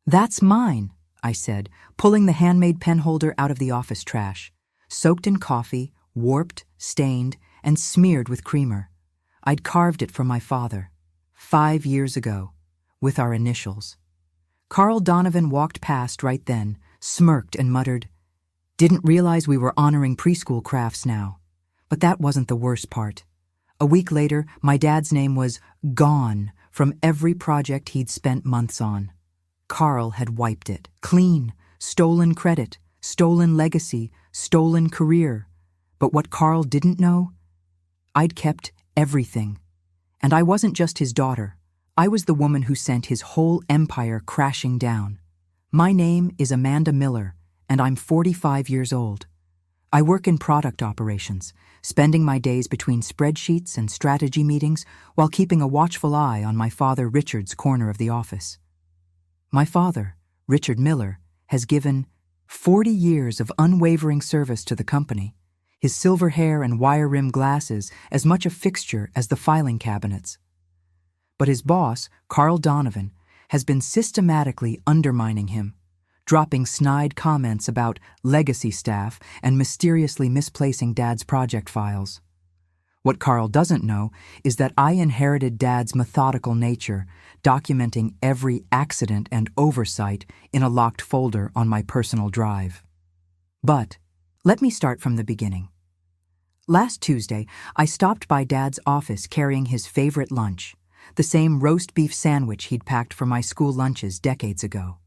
"That's mine," I said, pulling the handmade pen holder out of the office trash, soaked in coffee, warped, stained, and smeared with creamer. I'd carved it for my father, 5 years ago, with our initials. Carl Donovan walked past right then, smirked and muttered, "Didn't realize we were honoring preschool crafts now." But that wasn't the worst part. A week later, my dad's name was gone from every project he'd spent months on. Carl had wiped it. Clean. Stolen credit. Stolen legacy. Stolen career. But what Carl didn't know? I'd kept everything. And I wasn't just his daughter. I was the woman who sent his whole empire crashing down. My name is Amanda Miller, and I'm 45 years old. I work in product operations, spending my days between spreadsheets and strategy meetings while keeping a watchful eye on my father Richard's corner of the office. My father, Richard Miller, has given 40 years of unwavering service to the company, his silver hair and wire-rimmed glasses as much a fixture as the filing cabinets. But his boss, Carl Donovan, has been systematically undermining him, dropping snide comments about legacy staff and mysteriously misplacing Dad's project files. What Carl doesn't know is that I inherited Dad's methodical nature, documenting every accident and oversight in a locked folder on my personal drive. But let me start from the beginning. Last Tuesday, I stopped by Dad's office carrying his favorite lunch, the same roast beef sandwich he'd packed for my school lunches decades ago.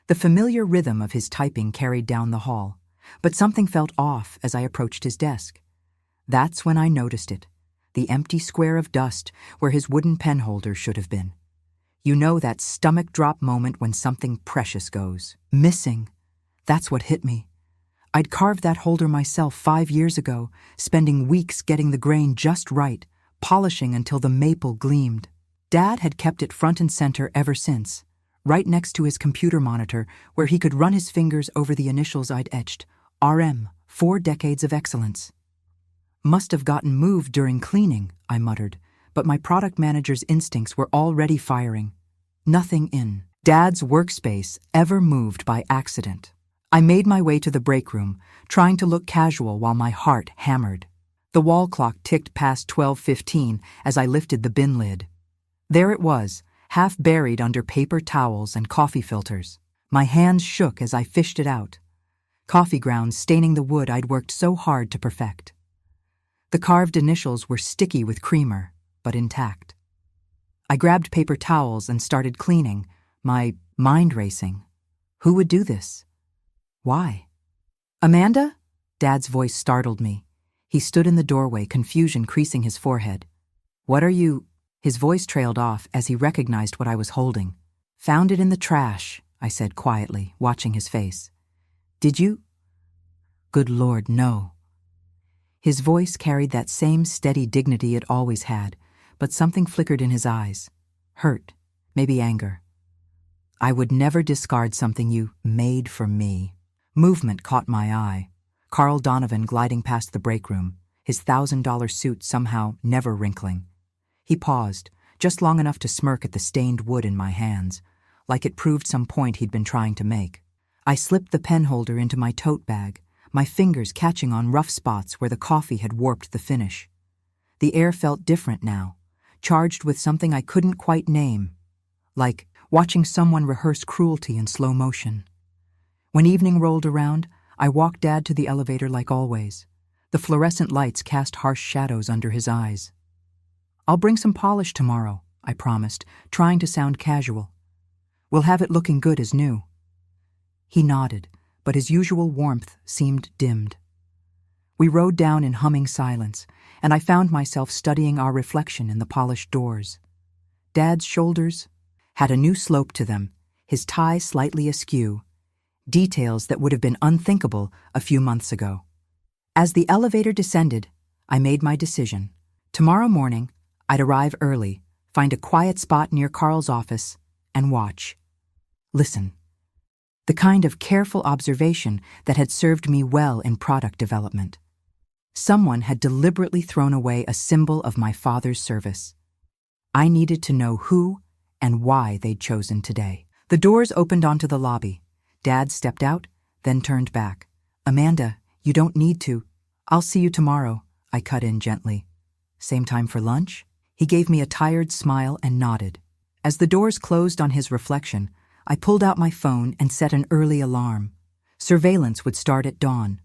The familiar rhythm of his typing carried down the hall, but something felt off as I approached his desk. That's when I noticed it, the empty square of dust where his wooden pen holder should have been. You know that stomach drop moment when something precious goes missing. That's what hit me. I'd carved that holder myself 5 years ago, spending weeks getting the grain just right, polishing until the maple gleamed. Dad had kept it front and center ever since, right next to his computer monitor where he could run his fingers over the initials I'd etched, RM, 4 decades of excellence. "Must have gotten moved during cleaning," I muttered, but my product manager's instincts were already firing. Nothing in Dad's workspace ever moved by accident. I made my way to the break room, trying to look casual while my heart hammered. The wall clock ticked past 12:15 as I lifted the bin lid. There it was, half buried under paper towels and coffee filters. My hands shook as I fished it out. Coffee grounds staining the wood I'd worked so hard to perfect. The carved initials were sticky with creamer, but intact. I grabbed paper towels and started cleaning, my mind racing. Who would do this? Why? "Amanda?" Dad's voice startled me. He stood in the doorway, confusion creasing his forehead. "What are you—" His voice trailed off as he recognized what I was holding. "Found it in the trash," I said quietly, watching his face. "Did you—" "Good Lord, no." His voice carried that same steady dignity it always had, but something flickered in his eyes. Hurt, maybe anger. "I would never discard something you made for me." Movement caught my eye. Carl Donovan gliding past the break room, his $1,000 suit somehow never wrinkling. He paused, just long enough to smirk at the stained wood in my hands, like it proved some point he'd been trying to make. I slipped the pen holder into my tote bag, my fingers catching on rough spots where the coffee had warped the finish. The air felt different now, charged with something I couldn't quite name, like watching someone rehearse cruelty in slow motion. When evening rolled around, I walked Dad to the elevator like always. The fluorescent lights cast harsh shadows under his eyes. "I'll bring some polish tomorrow," I promised, trying to sound casual. "We'll have it looking good as new." He nodded, but his usual warmth seemed dimmed. We rode down in humming silence, and I found myself studying our reflection in the polished doors. Dad's shoulders had a new slope to them, his tie slightly askew, details that would have been unthinkable a few months ago. As the elevator descended, I made my decision. Tomorrow morning, I'd arrive early, find a quiet spot near Carl's office, and watch. Listen. The kind of careful observation that had served me well in product development. Someone had deliberately thrown away a symbol of my father's service. I needed to know who and why they'd chosen today. The doors opened onto the lobby. Dad stepped out, then turned back. "Amanda, you don't need to. I'll see you tomorrow," I cut in gently. "Same time for lunch?" He gave me a tired smile and nodded. As the doors closed on his reflection, I pulled out my phone and set an early alarm. Surveillance would start at dawn.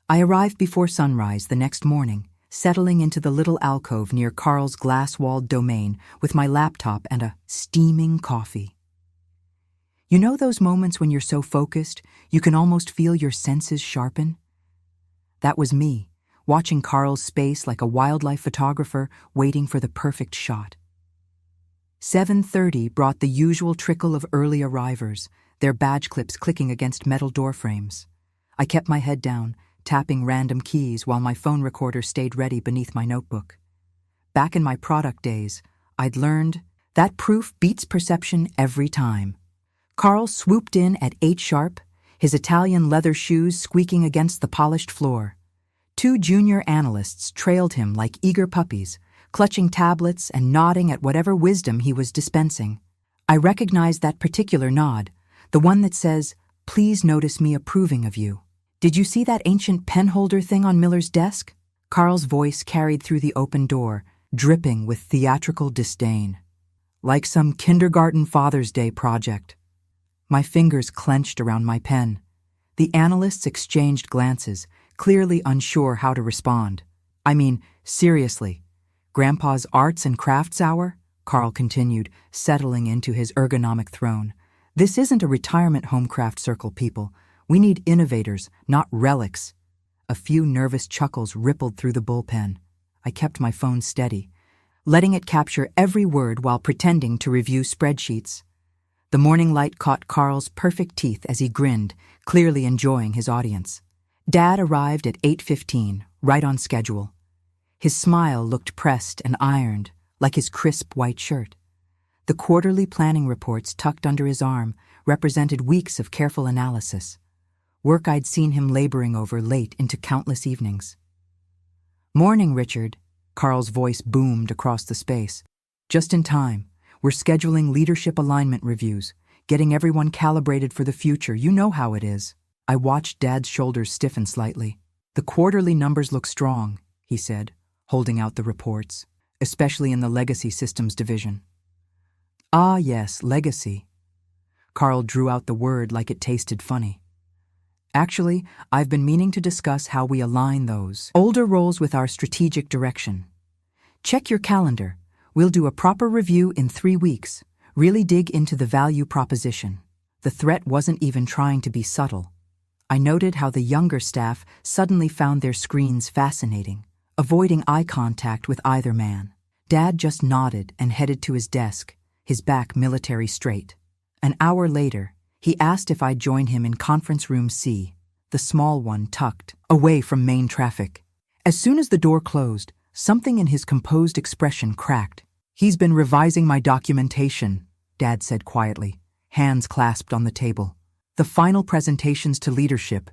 I arrived before sunrise the next morning, settling into the little alcove near Carl's glass-walled domain with my laptop and a steaming coffee. You know those moments when you're so focused, you can almost feel your senses sharpen? That was me, watching Carl's space like a wildlife photographer waiting for the perfect shot. 7:30 brought the usual trickle of early arrivers, their badge clips clicking against metal door frames. I kept my head down, tapping random keys while my phone recorder stayed ready beneath my notebook. Back in my product days, I'd learned that proof beats perception every time. Carl swooped in at 8 sharp, his Italian leather shoes squeaking against the polished floor. 2 junior analysts trailed him like eager puppies, clutching tablets and nodding at whatever wisdom he was dispensing. I recognized that particular nod, the one that says, "Please notice me approving of you." "Did you see that ancient penholder thing on Miller's desk?" Carl's voice carried through the open door, dripping with theatrical disdain. "Like some kindergarten Father's Day project." My fingers clenched around my pen. The analysts exchanged glances, clearly unsure how to respond. "I mean, seriously, Grandpa's Arts and Crafts Hour?" Carl continued, settling into his ergonomic throne. "This isn't a retirement home craft circle, people. We need innovators, not relics." A few nervous chuckles rippled through the bullpen. I kept my phone steady, letting it capture every word while pretending to review spreadsheets. The morning light caught Carl's perfect teeth as he grinned, clearly enjoying his audience. Dad arrived at 8:15, right on schedule. His smile looked pressed and ironed, like his crisp white shirt. The quarterly planning reports tucked under his arm represented weeks of careful analysis, work I'd seen him laboring over late into countless evenings. "Morning, Richard," Carl's voice boomed across the space. "Just in time. We're scheduling leadership alignment reviews, getting everyone calibrated for the future. You know how it is." I watched Dad's shoulders stiffen slightly. "The quarterly numbers look strong," he said, holding out the reports, "especially in the legacy systems division." "Ah, yes, legacy." Carl drew out the word like it tasted funny. "Actually, I've been meaning to discuss how we align those older roles with our strategic direction. Check your calendar. We'll do a proper review in 3 weeks, really dig into the value proposition." The threat wasn't even trying to be subtle. I noted how the younger staff suddenly found their screens fascinating, avoiding eye contact with either man. Dad just nodded and headed to his desk, his back military straight. An hour later, he asked if I'd join him in Conference Room C, the small one tucked away from main traffic. As soon as the door closed, something in his composed expression cracked. "He's been revising my documentation," Dad said quietly, hands clasped on the table. "The final presentations to leadership.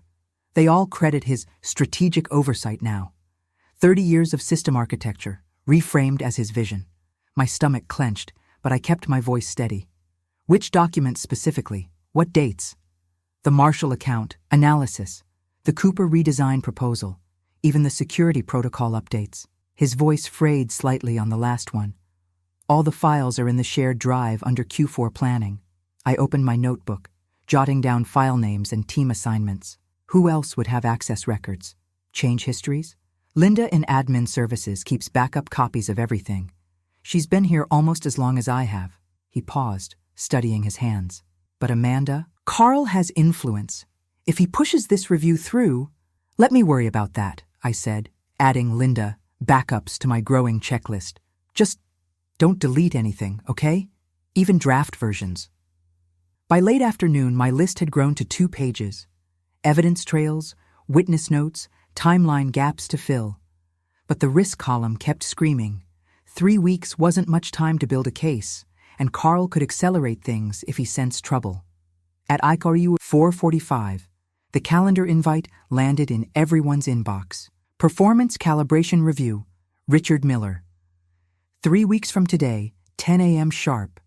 They all credit his strategic oversight now. 30 years of system architecture, reframed as his vision." My stomach clenched, but I kept my voice steady. "Which documents specifically? What dates?" "The Marshall account, analysis, the Cooper redesign proposal, even the security protocol updates." His voice frayed slightly on the last one. "All the files are in the shared drive under Q4 planning." I opened my notebook, jotting down file names and team assignments. Who else would have access records? Change histories? Linda in admin services keeps backup copies of everything. She's been here almost as long as I have. He paused, studying his hands. "But Amanda, Carl has influence. If he pushes this review through..." "Let me worry about that," I said, adding Linda backups to my growing checklist. "Just don't delete anything, okay? Even draft versions." By late afternoon, my list had grown to 2 pages. Evidence trails, witness notes, timeline gaps to fill. But the risk column kept screaming. 3 weeks wasn't much time to build a case, and Carl could accelerate things if he sensed trouble. At ICARU 4:45, the calendar invite landed in everyone's inbox. Performance Calibration Review, Richard Miller. 3 weeks from today, 10 a.m. sharp.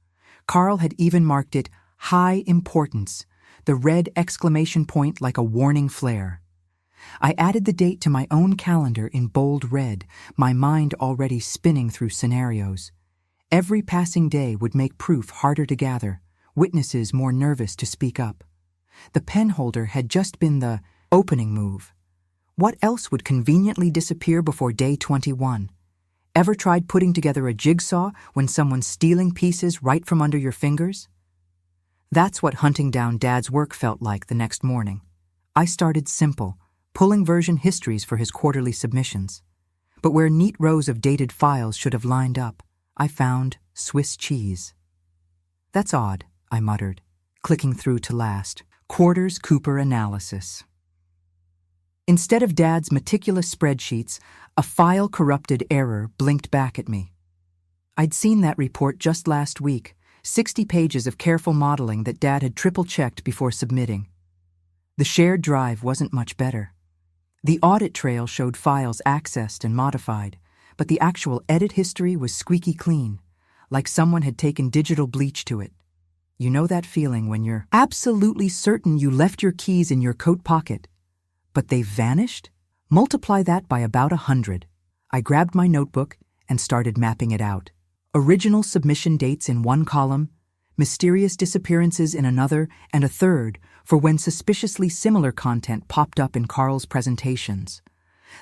Carl had even marked it High importance, the red exclamation point like a warning flare. I added the date to my own calendar in bold red, my mind already spinning through scenarios. Every passing day would make proof harder to gather, witnesses more nervous to speak up. The penholder had just been the opening move. What else would conveniently disappear before day 21? Ever tried putting together a jigsaw when someone's stealing pieces right from under your fingers? That's what hunting down Dad's work felt like the next morning. I started simple, pulling version histories for his quarterly submissions. But where neat rows of dated files should have lined up, I found Swiss cheese. That's odd, I muttered, clicking through to last. Quarters Cooper analysis. Instead of Dad's meticulous spreadsheets, a file-corrupted error blinked back at me. I'd seen that report just last week, 60 pages of careful modeling that Dad had triple-checked before submitting. The shared drive wasn't much better. The audit trail showed files accessed and modified, but the actual edit history was squeaky clean, like someone had taken digital bleach to it. You know that feeling when you're absolutely certain you left your keys in your coat pocket, but they've vanished? Multiply that by about 100. I grabbed my notebook and started mapping it out. Original submission dates in one column, mysterious disappearances in another, and a third for when suspiciously similar content popped up in Carl's presentations.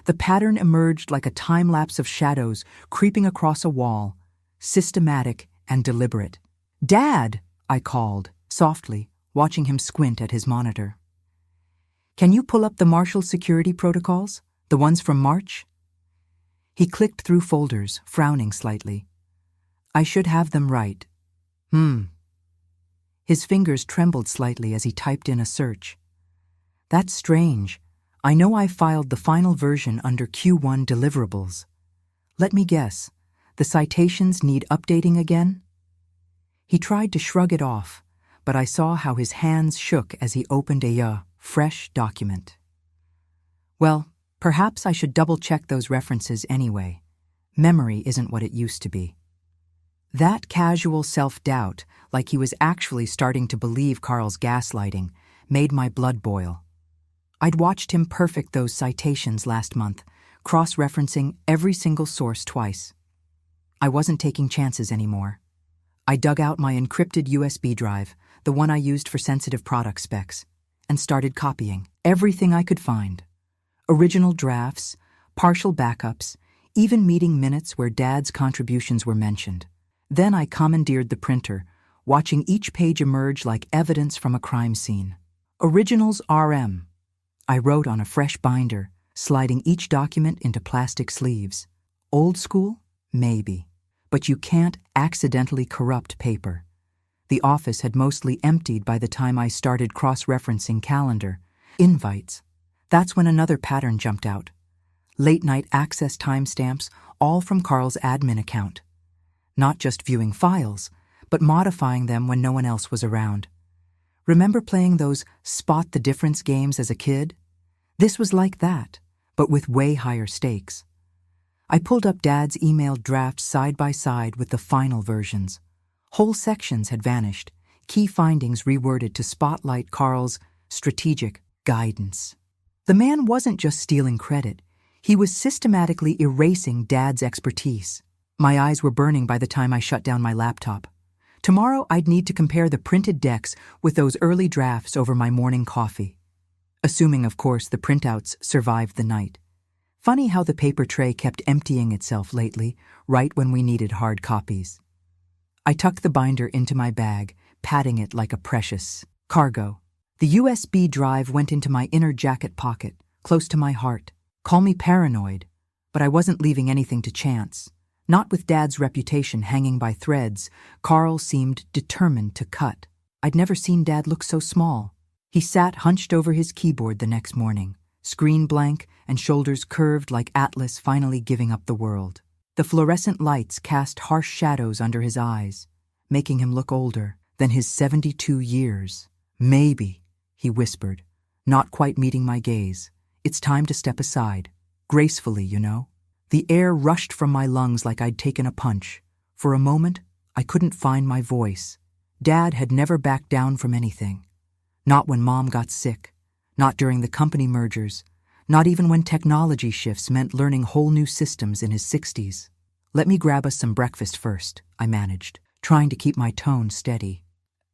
The pattern emerged like a time-lapse of shadows creeping across a wall, systematic and deliberate. "Dad!" I called, softly, watching him squint at his monitor. "Can you pull up the Marshall security protocols, the ones from March?" He clicked through folders, frowning slightly. "I should have them right." His fingers trembled slightly as he typed in a search. "That's strange. I know I filed the final version under Q1 deliverables. Let me guess, the citations need updating again?" He tried to shrug it off, but I saw how his hands shook as he opened a fresh document. Well, perhaps I should double-check those references anyway. Memory isn't what it used to be. That casual self-doubt, like he was actually starting to believe Carl's gaslighting, made my blood boil. I'd watched him perfect those citations last month, cross-referencing every single source twice. I wasn't taking chances anymore. I dug out my encrypted USB drive, the one I used for sensitive product specs, and started copying everything I could find. Original drafts, partial backups, even meeting minutes where Dad's contributions were mentioned. Then I commandeered the printer, watching each page emerge like evidence from a crime scene. Originals RM. I wrote on a fresh binder, sliding each document into plastic sleeves. Old school? Maybe. But you can't accidentally corrupt paper. The office had mostly emptied by the time I started cross-referencing calendar. Invites. That's when another pattern jumped out. Late-night access timestamps, all from Carl's admin account. Not just viewing files, but modifying them when no one else was around. Remember playing those spot the difference games as a kid? This was like that, but with way higher stakes. I pulled up Dad's emailed drafts side by side with the final versions. Whole sections had vanished, key findings reworded to spotlight Carl's strategic guidance. The man wasn't just stealing credit, he was systematically erasing Dad's expertise. My eyes were burning by the time I shut down my laptop. Tomorrow I'd need to compare the printed decks with those early drafts over my morning coffee. Assuming, of course, the printouts survived the night. Funny how the paper tray kept emptying itself lately, right when we needed hard copies. I tucked the binder into my bag, patting it like a precious cargo. The USB drive went into my inner jacket pocket, close to my heart. Call me paranoid, but I wasn't leaving anything to chance. Not with Dad's reputation hanging by threads, Carl seemed determined to cut. I'd never seen Dad look so small. He sat hunched over his keyboard the next morning, screen blank and shoulders curved like Atlas finally giving up the world. The fluorescent lights cast harsh shadows under his eyes, making him look older than his 72 years. "Maybe," he whispered, not quite meeting my gaze. "It's time to step aside. Gracefully, you know." The air rushed from my lungs like I'd taken a punch. For a moment, I couldn't find my voice. Dad had never backed down from anything. Not when Mom got sick, not during the company mergers, not even when technology shifts meant learning whole new systems in his 60s. "Let me grab us some breakfast first," I managed, trying to keep my tone steady.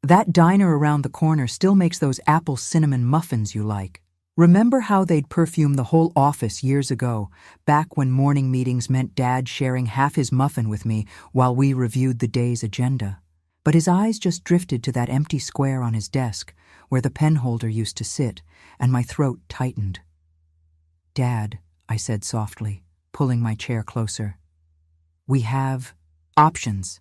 "That diner around the corner still makes those apple cinnamon muffins you like. Remember how they'd perfume the whole office years ago, back when morning meetings meant Dad sharing half his muffin with me while we reviewed the day's agenda?" But his eyes just drifted to that empty square on his desk where the pen holder used to sit, and my throat tightened. "Dad," I said softly, pulling my chair closer. "We have options.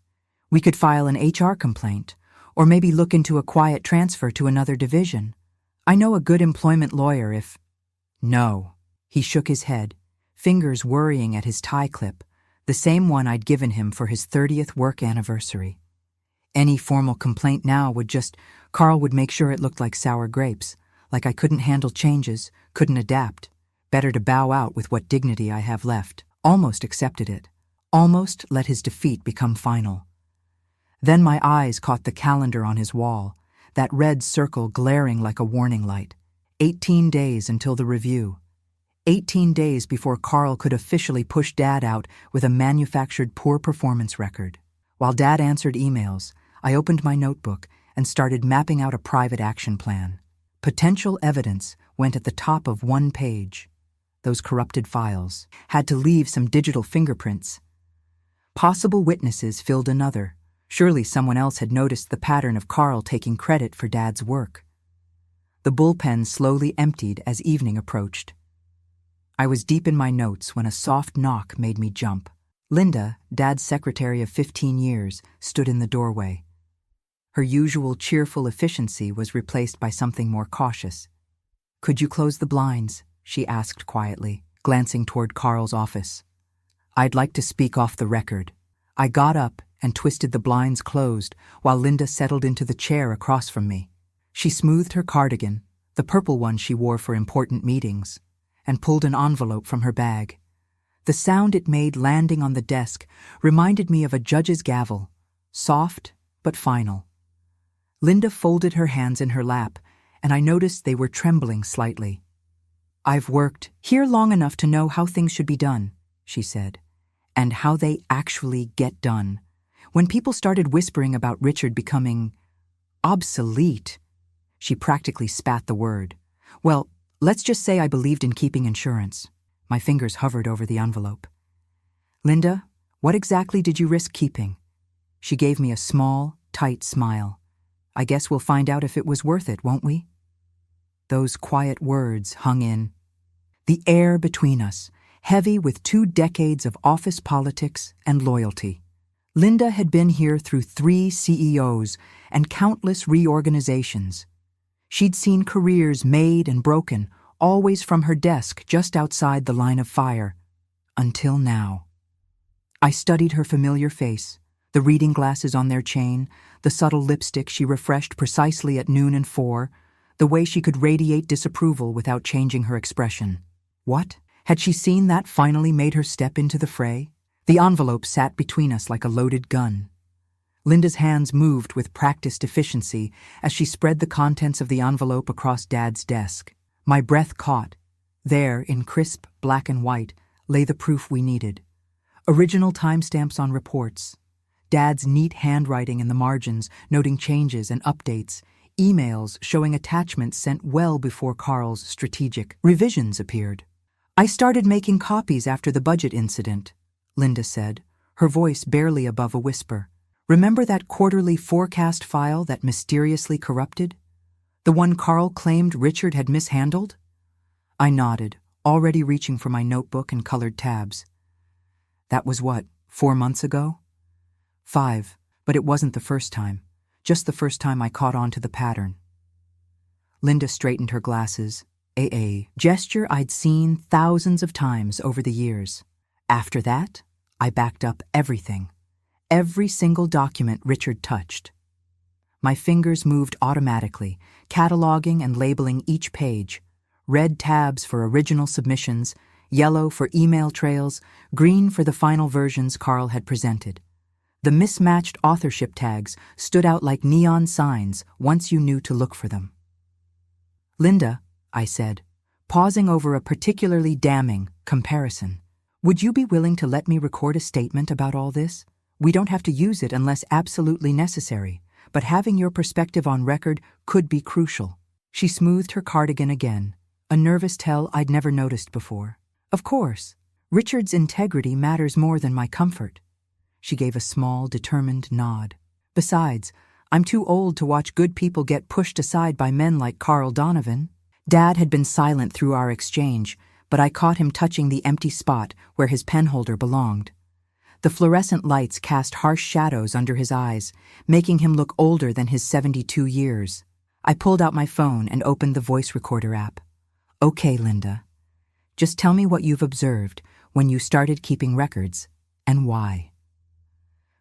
We could file an HR complaint, or maybe look into a quiet transfer to another division. I know a good employment lawyer if—" "No." He shook his head, fingers worrying at his tie clip, the same one I'd given him for his 30th work anniversary. Any formal complaint now Carl would make sure it looked like sour grapes, like I couldn't handle changes, couldn't adapt. Better to bow out with what dignity I have left. Almost accepted it. Almost let his defeat become final. Then my eyes caught the calendar on his wall, that red circle glaring like a warning light. 18 days until the review. 18 days before Carl could officially push Dad out with a manufactured poor performance record. While Dad answered emails, I opened my notebook and started mapping out a private action plan. Potential evidence went at the top of one page. Those corrupted files had to leave some digital fingerprints. Possible witnesses filled another. Surely someone else had noticed the pattern of Carl taking credit for Dad's work. The bullpen slowly emptied as evening approached. I was deep in my notes when a soft knock made me jump. Linda, Dad's secretary of 15 years, stood in the doorway. Her usual cheerful efficiency was replaced by something more cautious. "Could you close the blinds?" she asked quietly, glancing toward Carl's office. "I'd like to speak off the record." I got up and twisted the blinds closed while Linda settled into the chair across from me. She smoothed her cardigan, the purple one she wore for important meetings, and pulled an envelope from her bag. The sound it made landing on the desk reminded me of a judge's gavel, soft but final. Linda folded her hands in her lap, and I noticed they were trembling slightly. "I've worked here long enough to know how things should be done," she said, "and how they actually get done. When people started whispering about Richard becoming obsolete," she practically spat the word. "Well, let's just say I believed in keeping insurance." My fingers hovered over the envelope. "Linda, what exactly did you risk keeping?" She gave me a small, tight smile. "I guess we'll find out if it was worth it, won't we?" Those quiet words hung in the air between us, heavy with 2 decades of office politics and loyalty. Linda had been here through 3 CEOs and countless reorganizations. She'd seen careers made and broken, always from her desk just outside the line of fire. Until now. I studied her familiar face, the reading glasses on their chain, the subtle lipstick she refreshed precisely at noon and 4, the way she could radiate disapproval without changing her expression. What? Had she seen that finally made her step into the fray? The envelope sat between us like a loaded gun. Linda's hands moved with practiced efficiency as she spread the contents of the envelope across Dad's desk. My breath caught. There, in crisp black and white, lay the proof we needed. Original timestamps on reports. Dad's neat handwriting in the margins, noting changes and updates. Emails showing attachments sent well before Carl's strategic revisions appeared. "I started making copies after the budget incident," Linda said, her voice barely above a whisper. "Remember that quarterly forecast file that mysteriously corrupted? The one Carl claimed Richard had mishandled?" I nodded, already reaching for my notebook and colored tabs. "That was what, 4 months ago?" 5, but it wasn't the first time. Just the first time I caught on to the pattern. Linda straightened her glasses, a gesture I'd seen thousands of times over the years. After that, I backed up everything. Every single document Richard touched. My fingers moved automatically, cataloging and labeling each page. Red tabs for original submissions, yellow for email trails, green for the final versions Carl had presented. The mismatched authorship tags stood out like neon signs once you knew to look for them. "Linda," I said, pausing over a particularly damning comparison, "would you be willing to let me record a statement about all this? We don't have to use it unless absolutely necessary, but having your perspective on record could be crucial." She smoothed her cardigan again, a nervous tell I'd never noticed before. "Of course, Richard's integrity matters more than my comfort." She gave a small, determined nod. "Besides, I'm too old to watch good people get pushed aside by men like Carl Donovan." Dad had been silent through our exchange, but I caught him touching the empty spot where his penholder belonged. The fluorescent lights cast harsh shadows under his eyes, making him look older than his 72 years. I pulled out my phone and opened the voice recorder app. "Okay, Linda. Just tell me what you've observed when you started keeping records, and why."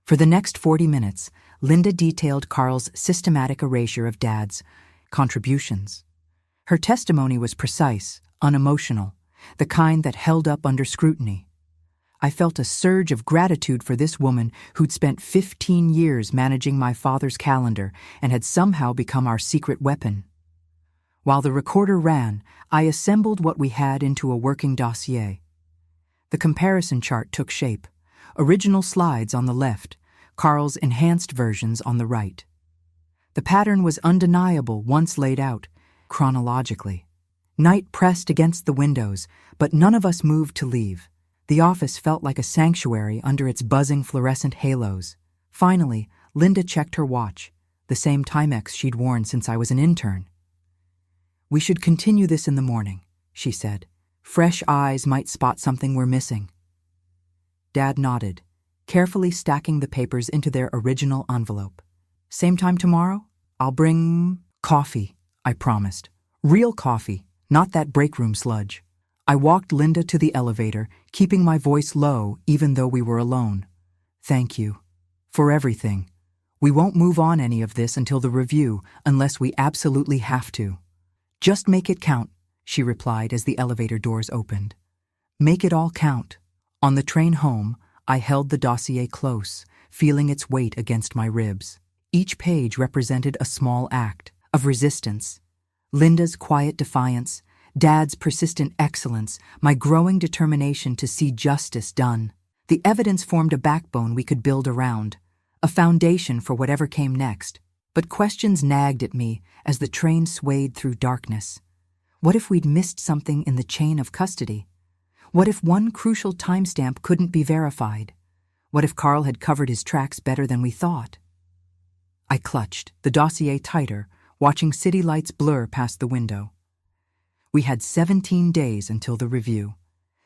For the next 40 minutes, Linda detailed Carl's systematic erasure of Dad's contributions. Her testimony was precise, unemotional, the kind that held up under scrutiny. I felt a surge of gratitude for this woman who'd spent 15 years managing my father's calendar and had somehow become our secret weapon. While the recorder ran, I assembled what we had into a working dossier. The comparison chart took shape. Original slides on the left, Carl's enhanced versions on the right. The pattern was undeniable once laid out, chronologically. Night pressed against the windows, but none of us moved to leave. The office felt like a sanctuary under its buzzing fluorescent halos. Finally, Linda checked her watch, the same Timex she'd worn since I was an intern. "We should continue this in the morning," she said. "Fresh eyes might spot something we're missing." Dad nodded, carefully stacking the papers into their original envelope. "Same time tomorrow? I'll bring coffee," I promised. "Real coffee, not that break room sludge." I walked Linda to the elevator, keeping my voice low even though we were alone. "Thank you. For everything. We won't move on any of this until the review unless we absolutely have to." "Just make it count," she replied as the elevator doors opened. "Make it all count." On the train home, I held the dossier close, feeling its weight against my ribs. Each page represented a small act of resistance. Linda's quiet defiance, Dad's persistent excellence, my growing determination to see justice done. The evidence formed a backbone we could build around, a foundation for whatever came next. But questions nagged at me as the train swayed through darkness. What if we'd missed something in the chain of custody? What if one crucial timestamp couldn't be verified? What if Carl had covered his tracks better than we thought? I clutched, the dossier tighter, watching city lights blur past the window. We had 17 days until the review.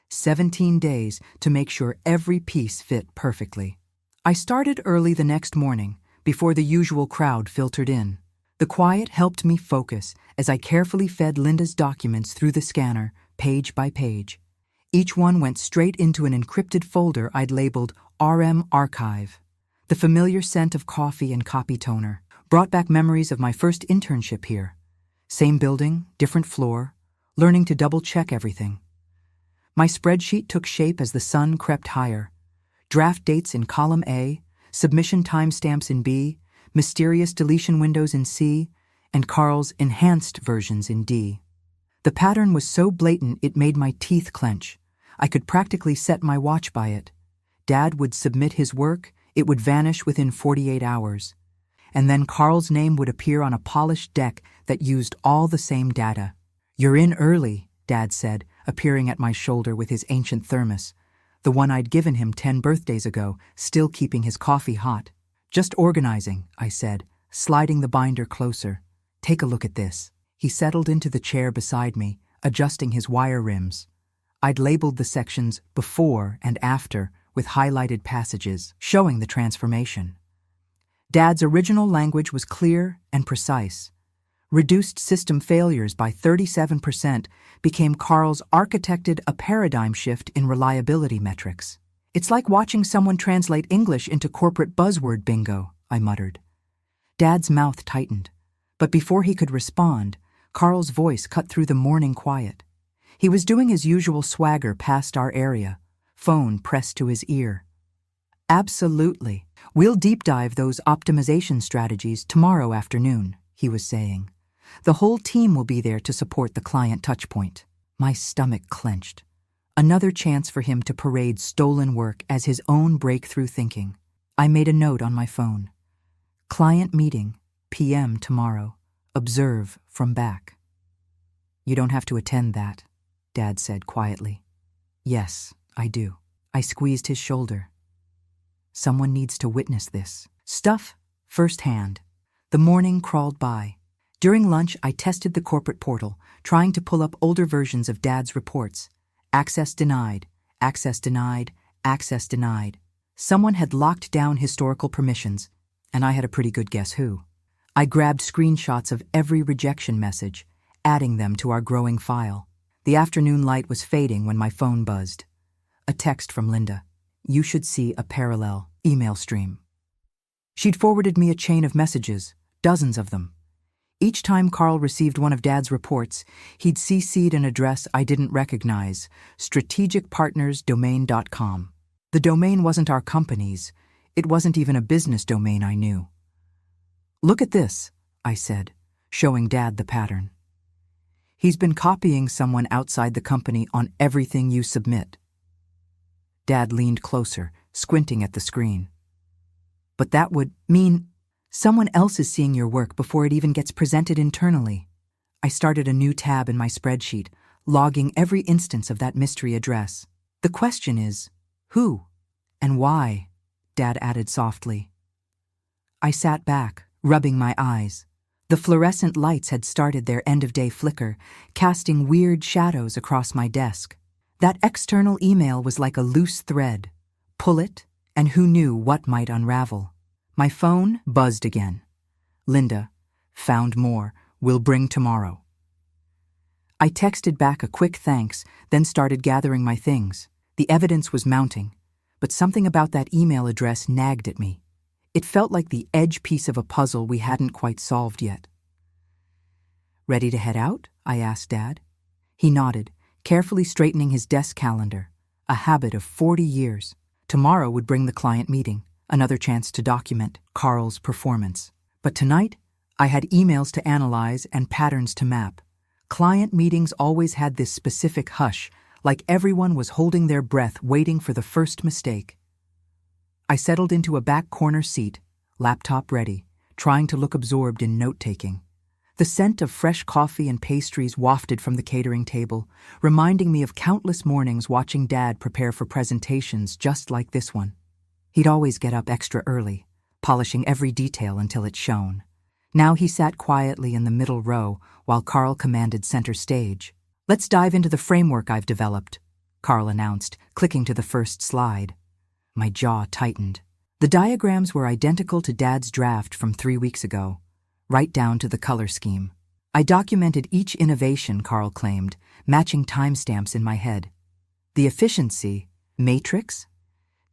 17 days to make sure every piece fit perfectly. I started early the next morning, before the usual crowd filtered in. The quiet helped me focus as I carefully fed Linda's documents through the scanner, page by page. Each one went straight into an encrypted folder I'd labeled RM Archive. The familiar scent of coffee and copy toner brought back memories of my first internship here. Same building, different floor, learning to double-check everything. My spreadsheet took shape as the sun crept higher. Draft dates in column A, submission timestamps in B, mysterious deletion windows in C, and Carl's enhanced versions in D. The pattern was so blatant it made my teeth clench. I could practically set my watch by it. Dad would submit his work, it would vanish within 48 hours. And then Carl's name would appear on a polished deck that used all the same data. "You're in early," Dad said, appearing at my shoulder with his ancient thermos, the one I'd given him 10 birthdays ago, still keeping his coffee hot. "Just organizing," I said, sliding the binder closer. "Take a look at this." He settled into the chair beside me, adjusting his wire rims. I'd labeled the sections before and after with highlighted passages, showing the transformation. Dad's original language was clear and precise. Reduced system failures by 37% became Carl's architected a paradigm shift in reliability metrics. "It's like watching someone translate English into corporate buzzword bingo," I muttered. Dad's mouth tightened, but before he could respond, Carl's voice cut through the morning quiet. He was doing his usual swagger past our area, phone pressed to his ear. "Absolutely," We'll deep dive those optimization strategies tomorrow afternoon, he was saying. The whole team will be there to support the client touchpoint. My stomach clenched. Another chance for him to parade stolen work as his own breakthrough thinking. I made a note on my phone. Client meeting, PM tomorrow. Observe from back. You don't have to attend that, Dad said quietly. Yes, I do. I squeezed his shoulder. Someone needs to witness this. Stuff firsthand. The morning crawled by. During lunch, I tested the corporate portal, trying to pull up older versions of Dad's reports. Access denied, access denied, access denied. Someone had locked down historical permissions, and I had a pretty good guess who. I grabbed screenshots of every rejection message, adding them to our growing file. The afternoon light was fading when my phone buzzed. A text from Linda. You should see a parallel email stream. She'd forwarded me a chain of messages, dozens of them. Each time Carl received one of Dad's reports, he'd CC'd an address I didn't recognize, strategicpartnersdomain.com. The domain wasn't our company's. It wasn't even a business domain I knew. Look at this, I said, showing Dad the pattern. He's been copying someone outside the company on everything you submit. Dad leaned closer, squinting at the screen. But that would mean someone else is seeing your work before it even gets presented internally. I started a new tab in my spreadsheet, logging every instance of that mystery address. The question is, who and why? Dad added softly. I sat back, rubbing my eyes. The fluorescent lights had started their end-of-day flicker, casting weird shadows across my desk. That external email was like a loose thread. Pull it, and who knew what might unravel. My phone buzzed again. Linda, found more, will bring tomorrow. I texted back a quick thanks, then started gathering my things. The evidence was mounting, but something about that email address nagged at me. It felt like the edge piece of a puzzle we hadn't quite solved yet. Ready to head out? I asked Dad. He nodded, carefully straightening his desk calendar, a habit of 40 years. Tomorrow would bring the client meeting, another chance to document Carl's performance. But tonight, I had emails to analyze and patterns to map. Client meetings always had this specific hush, like everyone was holding their breath waiting for the first mistake. I settled into a back corner seat, laptop ready, trying to look absorbed in note-taking. The scent of fresh coffee and pastries wafted from the catering table, reminding me of countless mornings watching Dad prepare for presentations just like this one. He'd always get up extra early, polishing every detail until it shone. Now he sat quietly in the middle row while Carl commanded center stage. Let's dive into the framework I've developed, Carl announced, clicking to the first slide. My jaw tightened. The diagrams were identical to Dad's draft from 3 weeks ago, right down to the color scheme. I documented each innovation, Carl claimed, matching timestamps in my head. The efficiency matrix?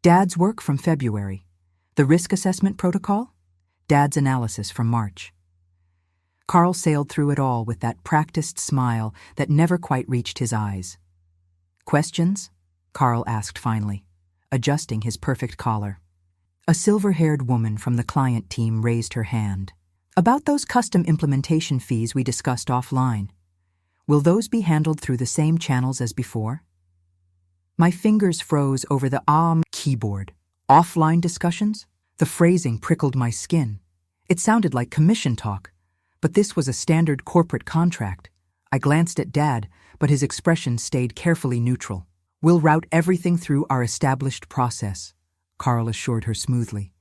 Dad's work from February. The risk assessment protocol? Dad's analysis from March. Carl sailed through it all with that practiced smile that never quite reached his eyes. Questions? Carl asked finally, adjusting his perfect collar. A silver-haired woman from the client team raised her hand. About those custom implementation fees we discussed offline. Will those be handled through the same channels as before? My fingers froze over the keyboard. Offline discussions? The phrasing prickled my skin. It sounded like commission talk, but this was a standard corporate contract. I glanced at Dad, but his expression stayed carefully neutral. We'll route everything through our established process, Carl assured her smoothly.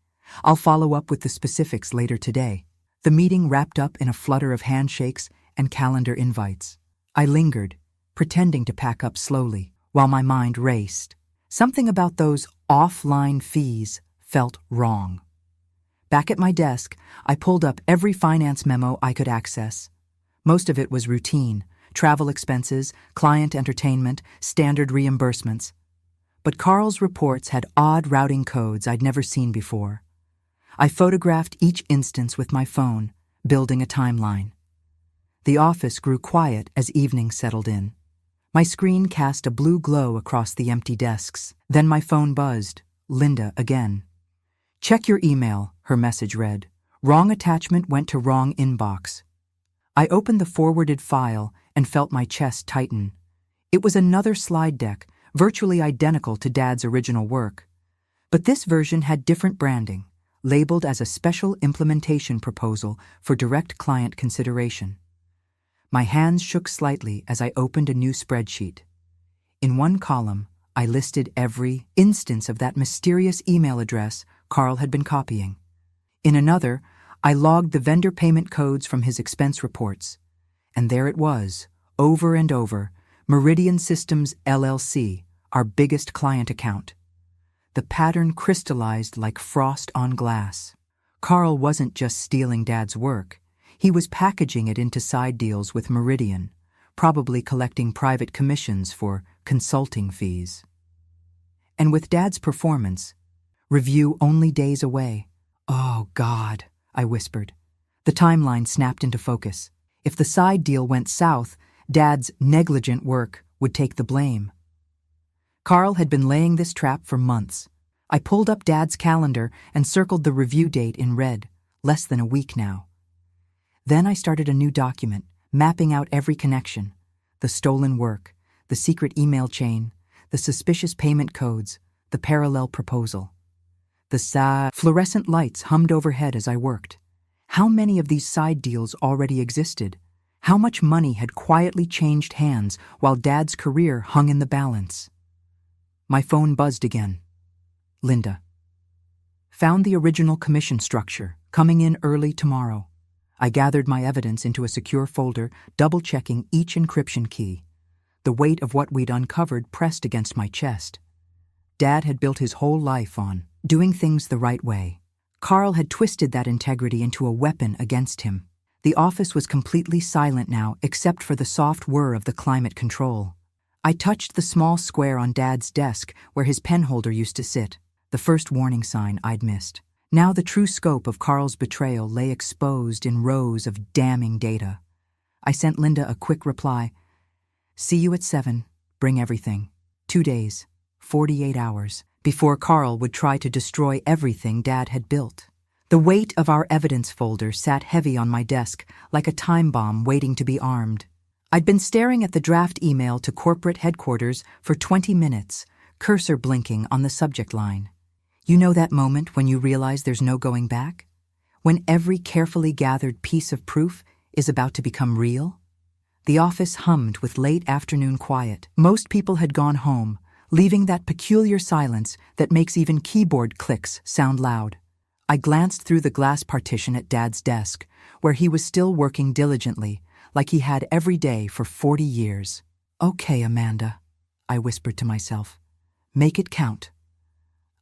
I'll follow up with the specifics later today. The meeting wrapped up in a flutter of handshakes and calendar invites. I lingered, pretending to pack up slowly, while my mind raced. Something about those offline fees felt wrong. Back at my desk, I pulled up every finance memo I could access. Most of it was routine, travel expenses, client entertainment, standard reimbursements. But Carl's reports had odd routing codes I'd never seen before. I photographed each instance with my phone, building a timeline. The office grew quiet as evening settled in. My screen cast a blue glow across the empty desks. Then my phone buzzed. Linda again. Check your email, her message read. Wrong attachment went to wrong inbox. I opened the forwarded file and felt my chest tighten. It was another slide deck, virtually identical to Dad's original work. But this version had different branding, labeled as a special implementation proposal for direct client consideration. My hands shook slightly as I opened a new spreadsheet. In one column, I listed every instance of that mysterious email address Carl had been copying. In another, I logged the vendor payment codes from his expense reports. And there it was, over and over, Meridian Systems LLC, our biggest client account. The pattern crystallized like frost on glass. Carl wasn't just stealing Dad's work. He was packaging it into side deals with Meridian, probably collecting private commissions for consulting fees. And with Dad's performance, review only days away. Oh, God, I whispered. The timeline snapped into focus. If the side deal went south, Dad's negligent work would take the blame. Carl had been laying this trap for months. I pulled up Dad's calendar and circled the review date in red, less than a week now. Then I started a new document, mapping out every connection, the stolen work, the secret email chain, the suspicious payment codes, the parallel proposal. The fluorescent lights hummed overhead as I worked. How many of these side deals already existed? How much money had quietly changed hands while Dad's career hung in the balance? My phone buzzed again. Linda. Found the original commission structure, coming in early tomorrow. I gathered my evidence into a secure folder, double-checking each encryption key. The weight of what we'd uncovered pressed against my chest. Dad had built his whole life on doing things the right way. Carl had twisted that integrity into a weapon against him. The office was completely silent now, except for the soft whir of the climate control. I touched the small square on Dad's desk where his pen holder used to sit, the first warning sign I'd missed. Now the true scope of Carl's betrayal lay exposed in rows of damning data. I sent Linda a quick reply. See you at 7. Bring everything. 2 days, 48 hours, before Carl would try to destroy everything Dad had built. The weight of our evidence folder sat heavy on my desk, like a time bomb waiting to be armed. I'd been staring at the draft email to corporate headquarters for 20 minutes, cursor blinking on the subject line. You know that moment when you realize there's no going back? When every carefully gathered piece of proof is about to become real? The office hummed with late afternoon quiet. Most people had gone home, leaving that peculiar silence that makes even keyboard clicks sound loud. I glanced through the glass partition at Dad's desk, where he was still working diligently, like he had every day for 40 years. Okay, Amanda, I whispered to myself. Make it count.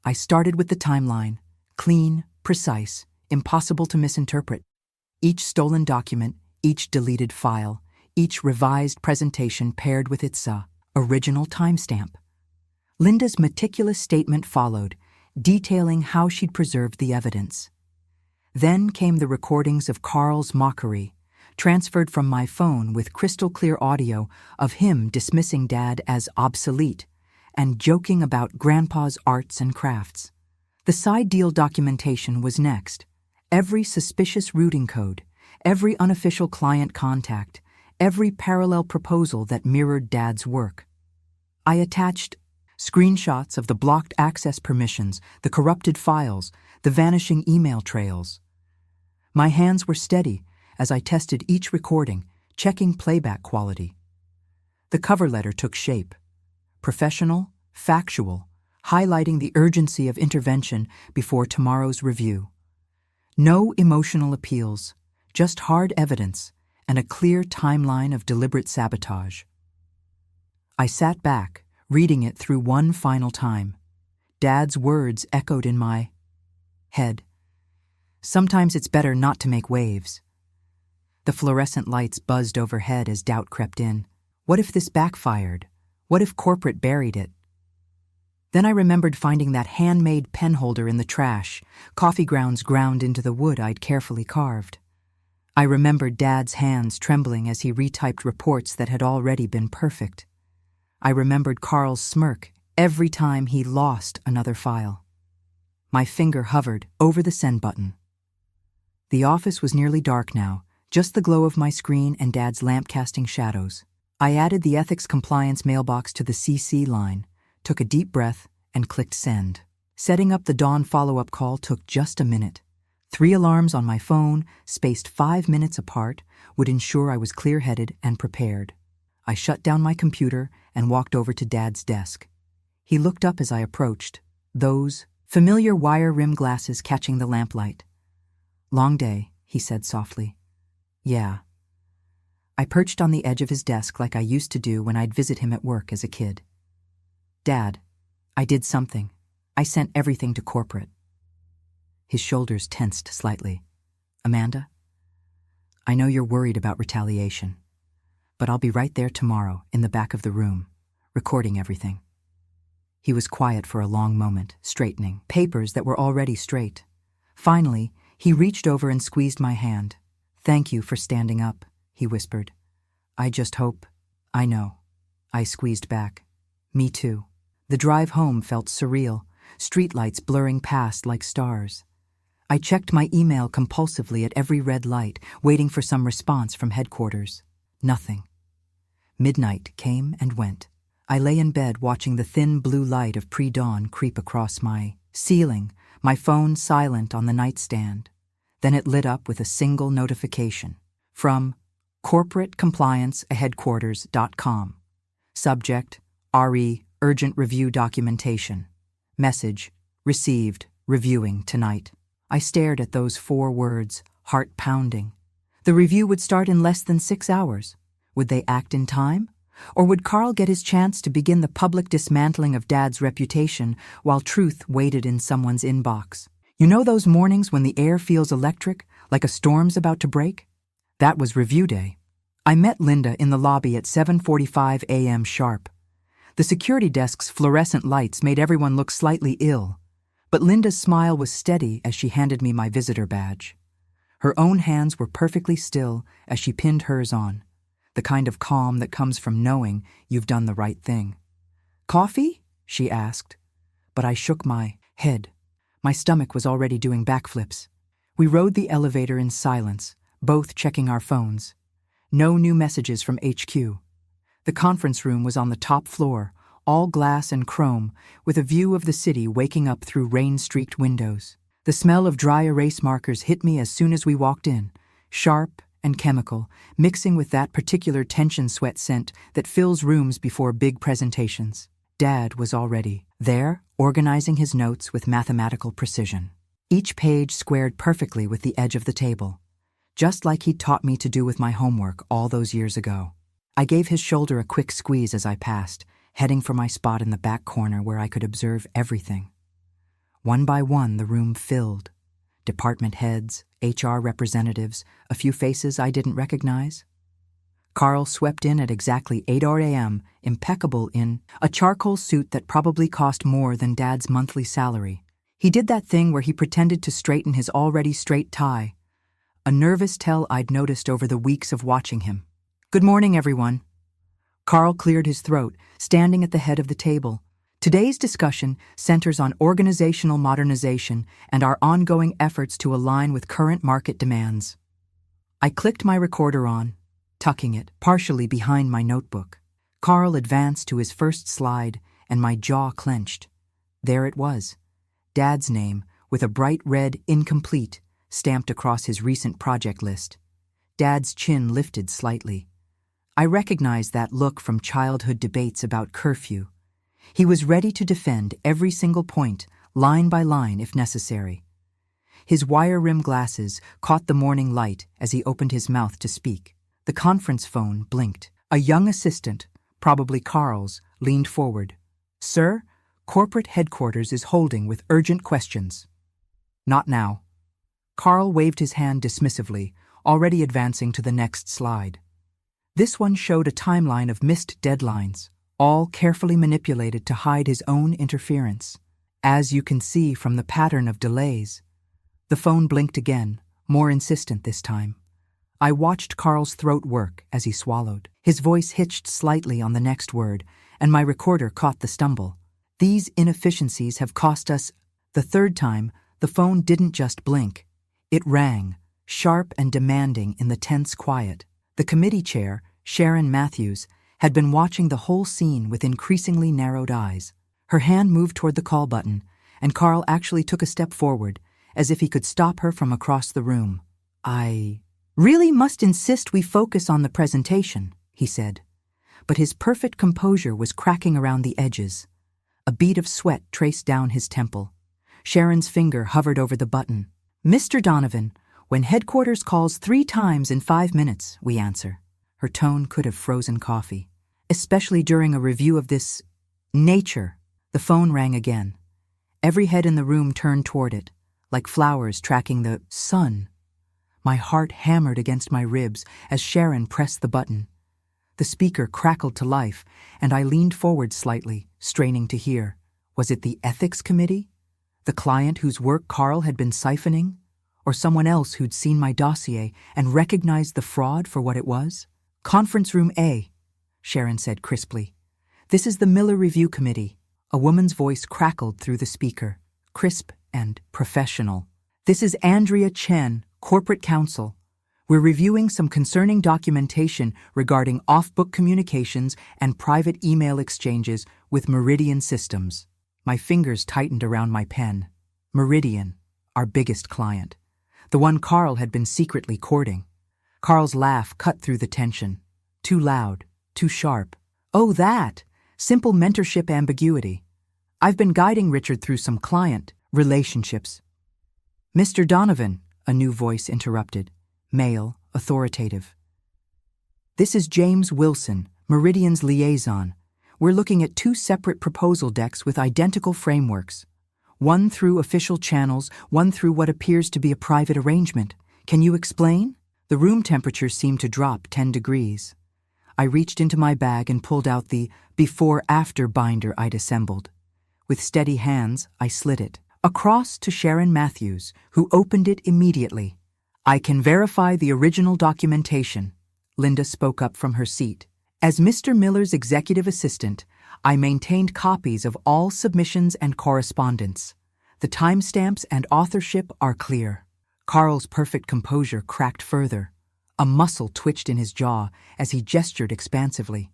I started with the timeline, clean, precise, impossible to misinterpret. Each stolen document, each deleted file, each revised presentation paired with its original timestamp. Linda's meticulous statement followed, detailing how she'd preserved the evidence. Then came the recordings of Carl's mockery, transferred from my phone with crystal-clear audio of him dismissing Dad as obsolete and joking about Grandpa's arts and crafts. The side deal documentation was next. Every suspicious routing code, every unofficial client contact, every parallel proposal that mirrored Dad's work. I attached screenshots of the blocked access permissions, the corrupted files, the vanishing email trails. My hands were steady as I tested each recording, checking playback quality. The cover letter took shape. Professional, factual, highlighting the urgency of intervention before tomorrow's review. No emotional appeals, just hard evidence and a clear timeline of deliberate sabotage. I sat back, reading it through one final time. Dad's words echoed in my head. Sometimes it's better not to make waves. The fluorescent lights buzzed overhead as doubt crept in. What if this backfired? What if corporate buried it? Then I remembered finding that handmade pen holder in the trash, coffee grounds ground into the wood I'd carefully carved. I remembered Dad's hands trembling as he retyped reports that had already been perfect. I remembered Carl's smirk every time he lost another file. My finger hovered over the send button. The office was nearly dark now, just the glow of my screen and Dad's lamp casting shadows. I added the ethics compliance mailbox to the CC line, took a deep breath, and clicked send. Setting up the dawn follow-up call took just a minute. 3 alarms on my phone, spaced 5 minutes apart, would ensure I was clear-headed and prepared. I shut down my computer and walked over to Dad's desk. He looked up as I approached, those familiar wire rim glasses catching the lamplight. "Long day," he said softly. "Yeah." I perched on the edge of his desk like I used to do when I'd visit him at work as a kid. "Dad, I did something. I sent everything to corporate." His shoulders tensed slightly. "Amanda, I know you're worried about retaliation, but I'll be right there tomorrow in the back of the room, recording everything." He was quiet for a long moment, straightening papers that were already straight. Finally, he reached over and squeezed my hand. "Thank you for standing up," he whispered. "I just hope—" "I know." I squeezed back. "Me too." The drive home felt surreal, streetlights blurring past like stars. I checked my email compulsively at every red light, waiting for some response from headquarters. Nothing. Midnight came and went. I lay in bed watching the thin blue light of pre-dawn creep across my ceiling, my phone silent on the nightstand. Then it lit up with a single notification from corporatecomplianceheadquarters.com. Subject, RE, urgent review documentation. Message, received, reviewing tonight. I stared at those 4 words, heart pounding. The review would start in less than 6 hours. Would they act in time? Or would Carl get his chance to begin the public dismantling of Dad's reputation while truth waited in someone's inbox? You know those mornings when the air feels electric, like a storm's about to break? That was review day. I met Linda in the lobby at 7:45 a.m. sharp. The security desk's fluorescent lights made everyone look slightly ill, but Linda's smile was steady as she handed me my visitor badge. Her own hands were perfectly still as she pinned hers on, the kind of calm that comes from knowing you've done the right thing. "Coffee?" she asked, but I shook my head. My stomach was already doing backflips. We rode the elevator in silence, both checking our phones. No new messages from HQ. The conference room was on the top floor, all glass and chrome, with a view of the city waking up through rain-streaked windows. The smell of dry erase markers hit me as soon as we walked in, sharp and chemical, mixing with that particular tension sweat scent that fills rooms before big presentations. Dad was already there, organizing his notes with mathematical precision. Each page squared perfectly with the edge of the table, just like he'd taught me to do with my homework all those years ago. I gave his shoulder a quick squeeze as I passed, heading for my spot in the back corner where I could observe everything. One by one, the room filled. Department heads, HR representatives, a few faces I didn't recognize. Carl swept in at exactly 8 a.m., impeccable in a charcoal suit that probably cost more than Dad's monthly salary. He did that thing where he pretended to straighten his already straight tie, a nervous tell I'd noticed over the weeks of watching him. "Good morning, everyone." Carl cleared his throat, standing at the head of the table. "Today's discussion centers on organizational modernization and our ongoing efforts to align with current market demands." I clicked my recorder on, tucking it partially behind my notebook. Carl advanced to his first slide, and my jaw clenched. There it was, Dad's name, with a bright red incomplete stamped across his recent project list. Dad's chin lifted slightly. I recognized that look from childhood debates about curfew. He was ready to defend every single point, line by line if necessary. His wire-rimmed glasses caught the morning light as he opened his mouth to speak. The conference phone blinked. A young assistant, probably Carl's, leaned forward. "Sir, corporate headquarters is holding with urgent questions." "Not now." Carl waved his hand dismissively, already advancing to the next slide. This one showed a timeline of missed deadlines, all carefully manipulated to hide his own interference. As you can see from the pattern of delays. The phone blinked again, more insistent this time. I watched Carl's throat work as he swallowed. His voice hitched slightly on the next word, and my recorder caught the stumble. "These inefficiencies have cost us..." The third time, the phone didn't just blink. It rang, sharp and demanding in the tense quiet. The committee chair, Sharon Matthews, had been watching the whole scene with increasingly narrowed eyes. Her hand moved toward the call button, and Carl actually took a step forward, as if he could stop her from across the room. "I really must insist we focus on the presentation," he said. But his perfect composure was cracking around the edges. A bead of sweat traced down his temple. Sharon's finger hovered over the button. "Mr. Donovan, when headquarters calls 3 times in 5 minutes, we answer." Her tone could have frozen coffee. "Especially during a review of this nature." The phone rang again. Every head in the room turned toward it, like flowers tracking the sun. My heart hammered against my ribs as Sharon pressed the button. The speaker crackled to life, and I leaned forward slightly, straining to hear. Was it the ethics committee? The client whose work Carl had been siphoning? Or someone else who'd seen my dossier and recognized the fraud for what it was? "Conference room A," Sharon said crisply. "This is the Miller Review Committee." A woman's voice crackled through the speaker, crisp and professional. "This is Andrea Chen, Corporate Counsel. We're reviewing some concerning documentation regarding off-book communications and private email exchanges with Meridian Systems." My fingers tightened around my pen. Meridian, our biggest client. The one Carl had been secretly courting. Carl's laugh cut through the tension. Too loud, too sharp. "Oh, that! Simple mentorship ambiguity. I've been guiding Richard through some client relationships." "Mr. Donovan," a new voice interrupted. Male, authoritative. "This is James Wilson, Meridian's liaison. We're looking at 2 separate proposal decks with identical frameworks. One through official channels, one through what appears to be a private arrangement. Can you explain?" The room temperature seemed to drop 10 degrees. I reached into my bag and pulled out the before-after binder I'd assembled. With steady hands, I slid it across to Sharon Matthews, who opened it immediately. "I can verify the original documentation," Linda spoke up from her seat. "As Mr. Miller's executive assistant, I maintained copies of all submissions and correspondence. The timestamps and authorship are clear." Carl's perfect composure cracked further. A muscle twitched in his jaw as he gestured expansively.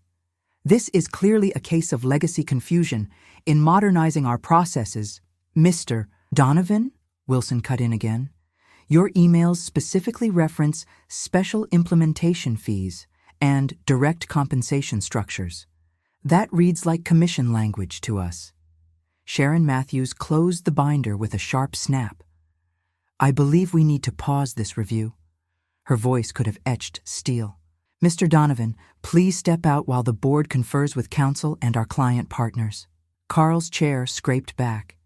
"This is clearly a case of legacy confusion in modernizing our processes." "Mr. Donovan?" Wilson cut in again. "Your emails specifically reference special implementation fees and direct compensation structures. That reads like commission language to us." Sharon Matthews closed the binder with a sharp snap. "I believe we need to pause this review." Her voice could have etched steel. "Mr. Donovan, please step out while the board confers with counsel and our client partners." Carl's chair scraped back.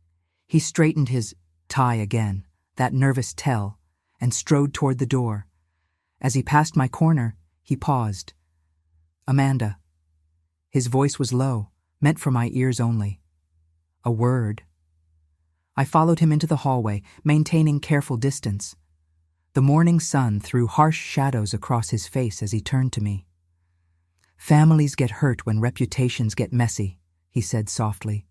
He straightened his tie again, that nervous tell, and strode toward the door. As he passed my corner, he paused. "Amanda." His voice was low, meant for my ears only. "A word." I followed him into the hallway, maintaining careful distance. The morning sun threw harsh shadows across his face as he turned to me. "Families get hurt when reputations get messy," he said softly.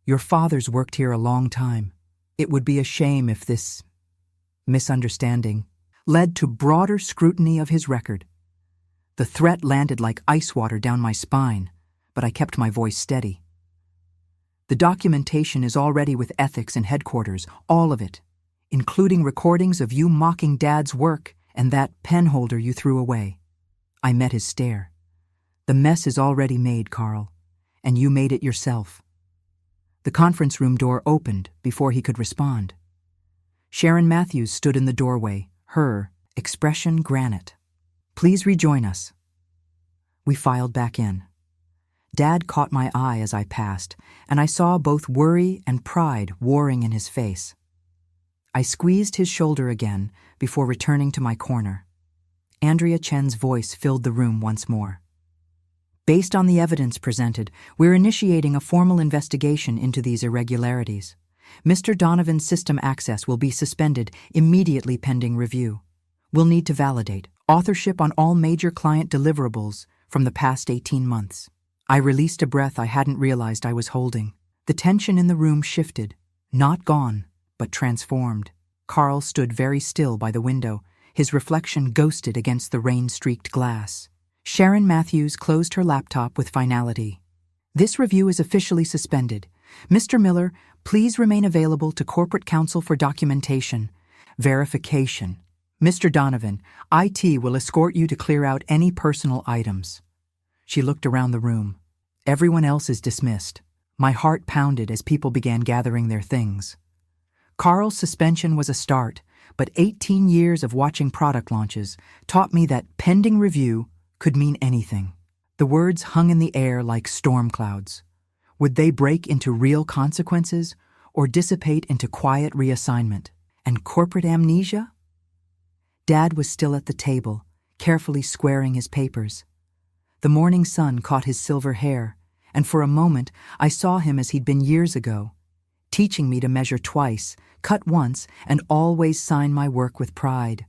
"Your father's worked here a long time. It would be a shame if this misunderstanding led to broader scrutiny of his record." The threat landed like ice water down my spine, but I kept my voice steady. "The documentation is already with ethics and headquarters, all of it, including recordings of you mocking Dad's work and that pen holder you threw away." I met his stare. "The mess is already made, Carl, and you made it yourself." The conference room door opened before he could respond. Sharon Matthews stood in the doorway, her expression granite. "Please rejoin us." We filed back in. Dad caught my eye as I passed, and I saw both worry and pride warring in his face. I squeezed his shoulder again before returning to my corner. Andrea Chen's voice filled the room once more. "Based on the evidence presented, we're initiating a formal investigation into these irregularities. Mr. Donovan's system access will be suspended immediately pending review. We'll need to validate authorship on all major client deliverables from the past 18 months. I released a breath I hadn't realized I was holding. The tension in the room shifted, Not gone, but transformed. Carl stood very still by the window, his reflection ghosted against the rain-streaked glass. Sharon Matthews closed her laptop with finality. This review is officially suspended. Mr. Miller, please remain available to corporate counsel for documentation. Verification. Mr. Donovan, IT will escort you to clear out any personal items. She looked around the room. Everyone else is dismissed. My heart pounded as people began gathering their things. Carl's suspension was a start, but 18 years of watching product launches taught me that pending review could mean anything. The words hung in the air like storm clouds. Would they break into real consequences or dissipate into quiet reassignment? And corporate amnesia? Dad was still at the table, carefully squaring his papers. The morning sun caught his silver hair, and for a moment I saw him as he'd been years ago, teaching me to measure twice, cut once, and always sign my work with pride.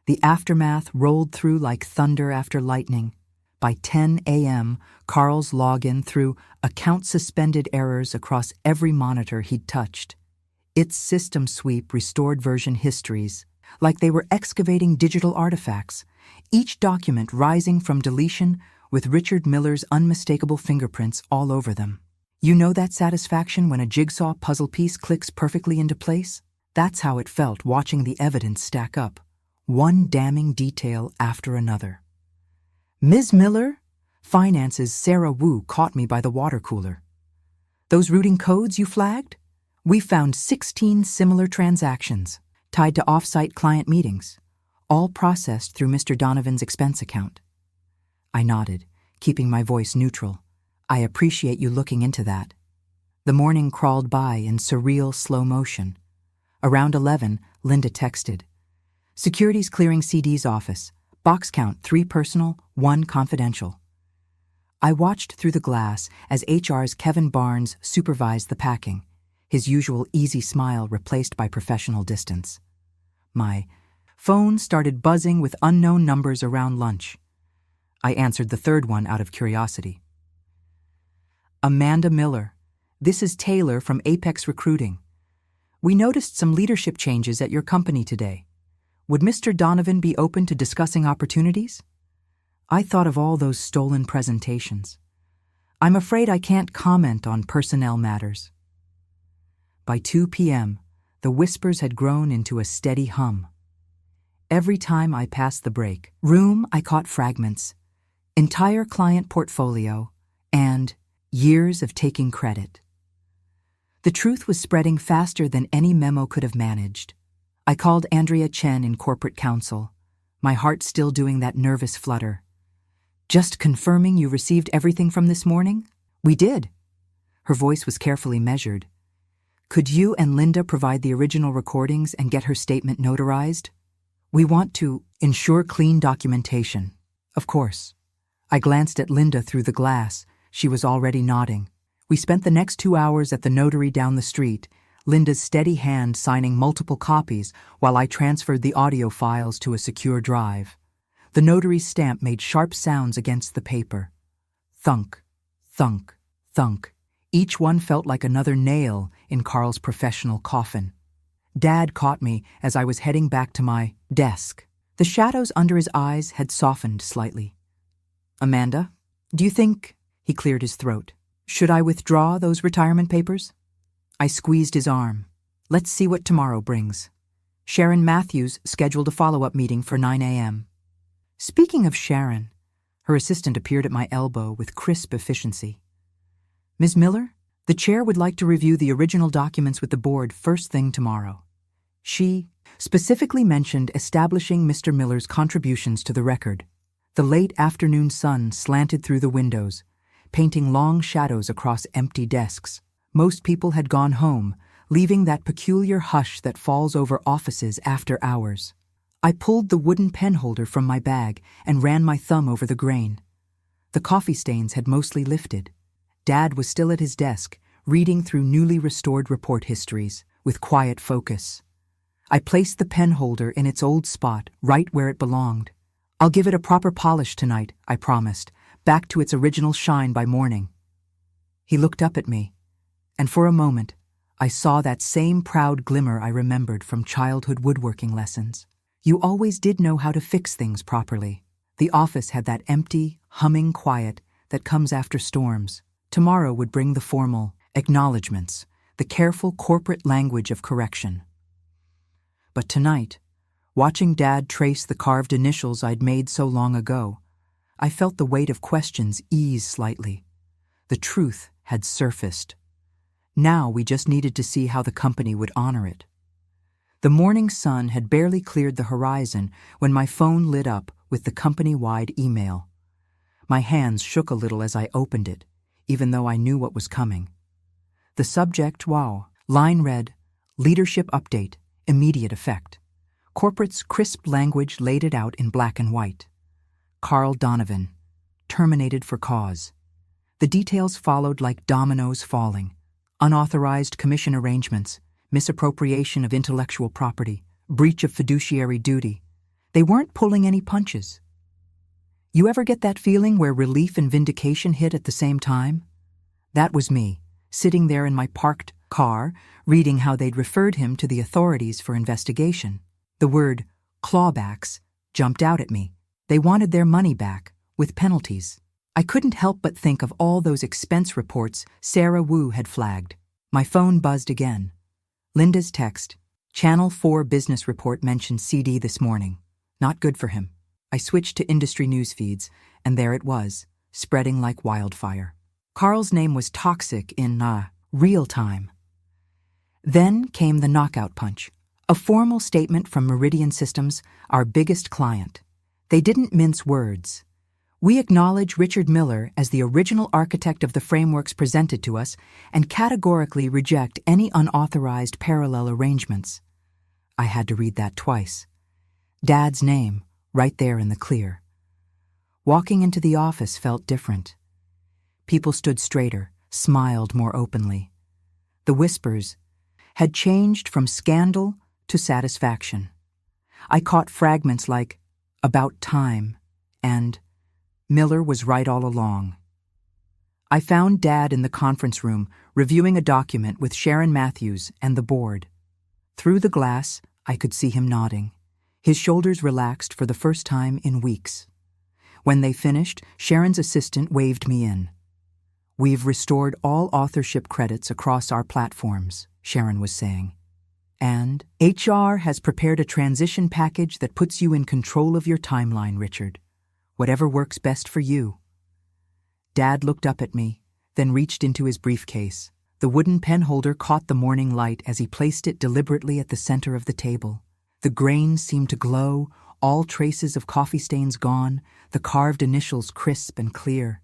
The aftermath rolled through like thunder after lightning. By 10 a.m., Carl's login threw account-suspended errors across every monitor he'd touched. Its system sweep restored version histories, like they were excavating digital artifacts, each document rising from deletion with Richard Miller's unmistakable fingerprints all over them. You know that satisfaction when a jigsaw puzzle piece clicks perfectly into place? That's how it felt watching the evidence stack up, one damning detail after another. Ms. Miller, Finance's Sarah Wu caught me by the water cooler. Those routing codes you flagged? We found 16 similar transactions tied to off-site client meetings, all processed through Mr. Donovan's expense account. I nodded, keeping my voice neutral. I appreciate you looking into that. The morning crawled by in surreal slow motion. Around 11, Linda texted. Securities Clearing CD's office. Box count 3 personal, 1 confidential. I watched through the glass as HR's Kevin Barnes supervised the packing, his usual easy smile replaced by professional distance. My phone started buzzing with unknown numbers around lunch. I answered the third one out of curiosity. Amanda Miller, this is Taylor from Apex Recruiting. We noticed some leadership changes at your company today. Would Mr. Donovan be open to discussing opportunities? I thought of all those stolen presentations. I'm afraid I can't comment on personnel matters. By 2 p.m., the whispers had grown into a steady hum. Every time I passed the break room, I caught fragments, entire client portfolio, and years of taking credit. The truth was spreading faster than any memo could have managed. I called Andrea Chen in corporate counsel, my heart still doing that nervous flutter. Just confirming you received everything from this morning? We did. Her voice was carefully measured. Could you and Linda provide the original recordings and get her statement notarized? We want to ensure clean documentation. Of course. I glanced at Linda through the glass. She was already nodding. We spent the next 2 hours at the notary down the street, Linda's steady hand signing multiple copies while I transferred the audio files to a secure drive. The notary's stamp made sharp sounds against the paper. Thunk, thunk, thunk. Each one felt like another nail in Carl's professional coffin. Dad caught me as I was heading back to my desk. The shadows under his eyes had softened slightly. Amanda, do you think... He cleared his throat. Should I withdraw those retirement papers? I squeezed his arm. Let's see what tomorrow brings. Sharon Matthews scheduled a follow-up meeting for 9 a.m. Speaking of Sharon, her assistant appeared at my elbow with crisp efficiency. Ms. Miller, the chair would like to review the original documents with the board first thing tomorrow. She specifically mentioned establishing Mr. Miller's contributions to the record. The late afternoon sun slanted through the windows, painting long shadows across empty desks. Most people had gone home, leaving that peculiar hush that falls over offices after hours. I pulled the wooden pen holder from my bag and ran my thumb over the grain. The coffee stains had mostly lifted. Dad was still at his desk, reading through newly restored report histories with quiet focus. I placed the pen holder in its old spot, right where it belonged. I'll give it a proper polish tonight, I promised, back to its original shine by morning. He looked up at me, and for a moment, I saw that same proud glimmer I remembered from childhood woodworking lessons. You always did know how to fix things properly. The office had that empty, humming quiet that comes after storms. Tomorrow would bring the formal acknowledgments, the careful corporate language of correction. But tonight, watching Dad trace the carved initials I'd made so long ago, I felt the weight of questions ease slightly. The truth had surfaced. Now we just needed to see how the company would honor it. The morning sun had barely cleared the horizon when my phone lit up with the company-wide email. My hands shook a little as I opened it, even though I knew what was coming. The subject, line read, "Leadership Update, Immediate Effect." Corporate's crisp language laid it out in black and white. Carl Donovan, terminated for cause. The details followed like dominoes falling. Unauthorized commission arrangements, misappropriation of intellectual property, breach of fiduciary duty. They weren't pulling any punches. You ever get that feeling where relief and vindication hit at the same time? That was me, sitting there in my parked car, reading how they'd referred him to the authorities for investigation. The word clawbacks jumped out at me. They wanted their money back, with penalties. I couldn't help but think of all those expense reports Sarah Wu had flagged. My phone buzzed again. Linda's text, Channel 4 business report mentioned CD this morning. Not good for him. I switched to industry news feeds, and there it was, spreading like wildfire. Carl's name was toxic in, real time. Then came the knockout punch. A formal statement from Meridian Systems, our biggest client. They didn't mince words. We acknowledge Richard Miller as the original architect of the frameworks presented to us and categorically reject any unauthorized parallel arrangements. I had to read that twice. Dad's name, right there in the clear. Walking into the office felt different. People stood straighter, smiled more openly. The whispers had changed from scandal to satisfaction. I caught fragments like, "About time," and "Miller was right all along." I found Dad in the conference room, reviewing a document with Sharon Matthews and the board. Through the glass, I could see him nodding. His shoulders relaxed for the first time in weeks. When they finished, Sharon's assistant waved me in. "We've restored all authorship credits across our platforms," Sharon was saying. "And HR has prepared a transition package that puts you in control of your timeline, Richard. Whatever works best for you." Dad looked up at me, then reached into his briefcase. The wooden pen holder caught the morning light as he placed it deliberately at the center of the table. The grains seemed to glow, all traces of coffee stains gone, the carved initials crisp and clear.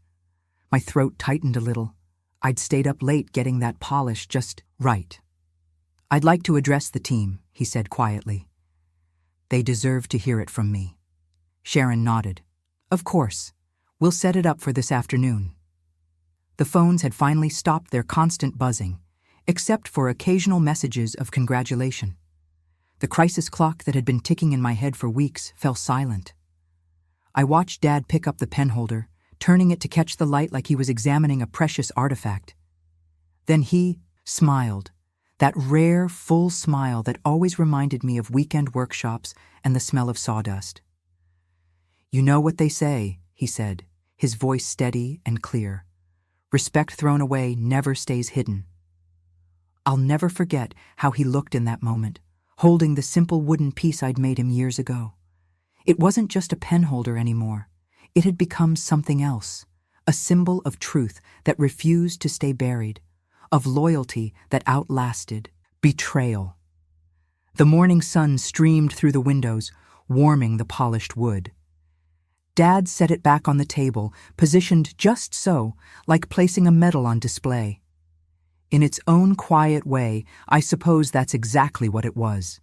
My throat tightened a little. I'd stayed up late getting that polish just right. "I'd like to address the team," he said quietly. "They deserve to hear it from me." Sharon nodded. "Of course. We'll set it up for this afternoon." The phones had finally stopped their constant buzzing, except for occasional messages of congratulation. The crisis clock that had been ticking in my head for weeks fell silent. I watched Dad pick up the pen holder, turning it to catch the light like he was examining a precious artifact. Then he smiled, that rare, full smile that always reminded me of weekend workshops and the smell of sawdust. "You know what they say," he said, his voice steady and clear. "Respect thrown away never stays hidden." I'll never forget how he looked in that moment, holding the simple wooden piece I'd made him years ago. It wasn't just a pen holder anymore. It had become something else, a symbol of truth that refused to stay buried, of loyalty that outlasted betrayal. The morning sun streamed through the windows, warming the polished wood. Dad set it back on the table, positioned just so, like placing a medal on display. In its own quiet way, I suppose that's exactly what it was.